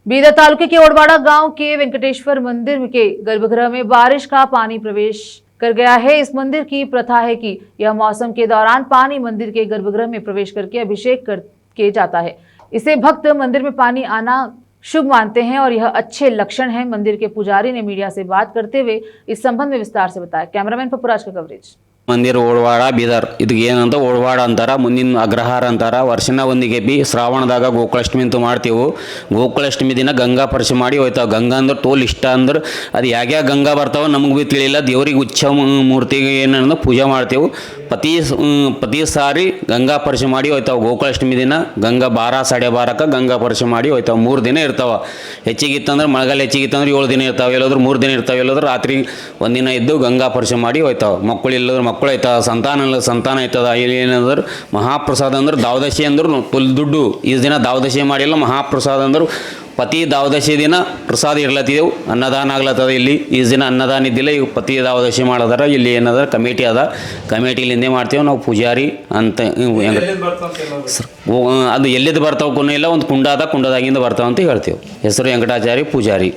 बीदर तालुके के ओडवाड़ा गांव के वेंकटेश्वर मंदिर के गर्भगृह में बारिश का पानी प्रवेश कर गया है। इस मंदिर की प्रथा है कि यह मौसम के दौरान पानी मंदिर के गर्भगृह में प्रवेश करके अभिषेक करके जाता है। इसे भक्त मंदिर में पानी आना शुभ मानते हैं और यह अच्छे लक्षण है। मंदिर के पुजारी ने मीडिया से बात करते हुए इस संबंध में विस्तार से बताया। कैमरामैन पपुराज का कवरेज। मंदिर ओडवाड़ बीदर इदक्केनंत ओडवाड़ अंतार मुंदिन अग्रहार अंतार वर्षन ಒಂದಿಗೆ ಬಿ ಶ್ರಾವಣದಾಗ ಗೋಕುಲಾಷ್ಟಮಿ ಅಂತ ಮಾಡ್ತೀವಿ। ಗೋಕುಲಾಷ್ಟಮಿ ದಿನ ಗಂಗಾ ಪರಿಷೆ ಮಾಡಿ ಹೋಯ್ತಾವ। ಗಂಗಾ ಅಂದ್ರೆ ತೋಲ್ ಇಷ್ಟ ಅಂದ್ರೆ ಅದು ಯಾಗ್ಯಾ ಗಂಗಾ ಬರ್ತಾವ ನಮಗೆ ಬಿ ತಿಳಿಲ್ಲ। ದೇವರಿಗೆ ಉಚ್ಚ ಮೂರ್ತಿಗೆ ಏನನ್ನ ಪೂಜೆ ಮಾಡ್ತೀವಿ। ಪ್ರತಿ ಸಾರಿ ಗಂಗಾ ಪರಿಷೆ ಮಾಡಿ ಹೋಯ್ತಾವ। ಗೋಕುಲಾಷ್ಟಮಿ ದಿನ ಗಂಗಾ 12 12:30ಕ್ಕೆ ಗಂಗಾ ಪರಿಷೆ ಮಾಡಿ ಹೋಯ್ತಾವ। 3 ದಿನ ಇರ್ತಾವ। ಹೆಚ್ಚಿಗಿತ್ತಂದ್ರೆ ಮಳೆಗಾಲ ಹೆಚ್ಚಿಗಿತ್ತಂದ್ರೆ 7 ದಿನ ಇರ್ತಾವ, ಎಲ್ಲಾದ್ರೂ 3 ದಿನ ಇರ್ತಾವ, ಎಲ್ಲಾದ್ರೂ ರಾತ್ರಿ ಒಂದಿನ ಇದ್ದು ಗಂಗಾ ಪರಿಷೆ ಮಾಡಿ ಹೋಯ್ತಾವ। ಮಕ್ಕಳು ಇಲ್ಲದ್ರೆ ಮಕ್ಕಳು ಆಯ್ತದ, ಸಂತಾನ ಆಯ್ತದ। ಇಲ್ಲಿ ಏನಂದ್ರೆ ಮಹಾಪ್ರಸಾದ ಅಂದ್ರೆ ದಾವದಶಿ ಅಂದ್ರೆ ಫುಲ್ ದುಡ್ಡು। ಈ ದಿನ ದಾವದಶಿ ಮಾಡಿಲ್ಲ, ಮಹಾಪ್ರಸಾದ ಅಂದ್ರೆ ಪತಿ ದಾವದಶಿ ದಿನ ಪ್ರಸಾದ ಇರ್ಲತ್ತಿದೆವು, ಅನ್ನದಾನ ಆಗ್ಲತ್ತದ। ಇಲ್ಲಿ ಈ ದಿನ ಅನ್ನದಾನ ಇದ್ದಿಲ್ಲ, ಈಗ ಪತಿ ದಾವದಶಿ ಮಾಡೋದಾರ। ಇಲ್ಲಿ ಏನದ ಕಮಿಟಿ ಅದ, ಕಮಿಟಿಲಿಂದೇ ಮಾಡ್ತೇವೆ ನಾವು। ಪೂಜಾರಿ ಅಂತ ಅದು ಎಲ್ಲಿದ್ದು ಬರ್ತಾವ ಕೊನೆ ಇಲ್ಲ, ಒಂದು ಕುಂಡ ಅದ, ಕುಂಡದಾಗಿಂದ ಬರ್ತಾವ ಅಂತ ಹೇಳ್ತೇವೆ। ಹೆಸರು ವೆಂಕಟಾಚಾರಿ ಪೂಜಾರಿ।